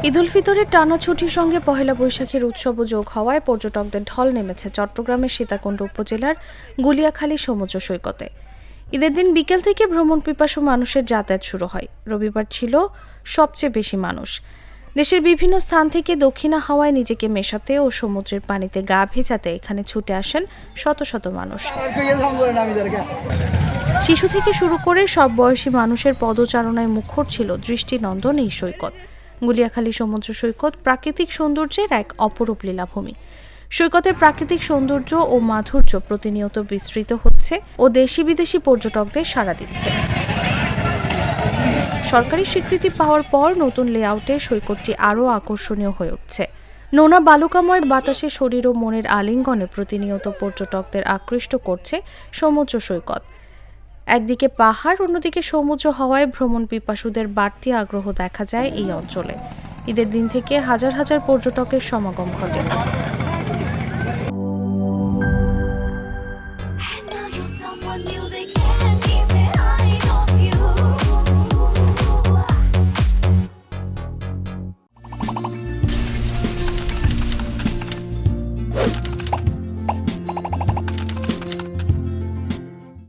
ঈদ উল ফিতরের টানা ছুটির সঙ্গে পহেলা বৈশাখের উৎসবও যোগ হওয়ায় পর্যটকদের ঢল নেমেছে চট্টগ্রামের সীতাকুণ্ড উপজেলার গুলিয়াখালী সমুদ্র সৈকতে। ঈদের দিন বিকেল থেকে ভ্রমণ পিপাসু মানুষের যাতায়াত শুরু হয়। রবিবার ছিল সবচেয়ে বেশি মানুষ। দেশের বিভিন্ন স্থান থেকে দক্ষিণা হাওয়ায় নিজেকে মেশাতে ও সমুদ্রের পানিতে গা ভেজাতে এখানে ছুটে আসেন শত শত মানুষ। শিশু থেকে শুরু করে সব বয়সী মানুষের পদচারণায় মুখর ছিল দৃষ্টিনন্দন এই সৈকত। গুলিয়াখালী সমুদ্র সৈকত প্রাকৃতিক সৌন্দর্যের এক অপরূপ লীলাভূমি। সৈকতের প্রাকৃতিক সৌন্দর্য ও মাধুর্য প্রতিনিয়ত বিস্তৃত হচ্ছে ও দেশি বিদেশি পর্যটকদের সাড়া দিচ্ছে। সরকারি স্বীকৃতি পাওয়ার পর নতুন লেআউটে সৈকতটি আরও আকর্ষণীয় হয়ে উঠছে। নোনা বালুকাময় বাতাসে শরীর ও মনের আলিঙ্গনে প্রতিনিয়ত পর্যটকদের আকৃষ্ট করছে সমুদ্র সৈকত। একদিকে পাহাড়, অন্যদিকে সমুদ্র হওয়ায় ভ্রমণ পিপাসুদের বাড়তি আগ্রহ দেখা যায় এই অঞ্চলে। ঈদের দিন থেকে হাজার হাজার পর্যটকের সমাগম ঘটে।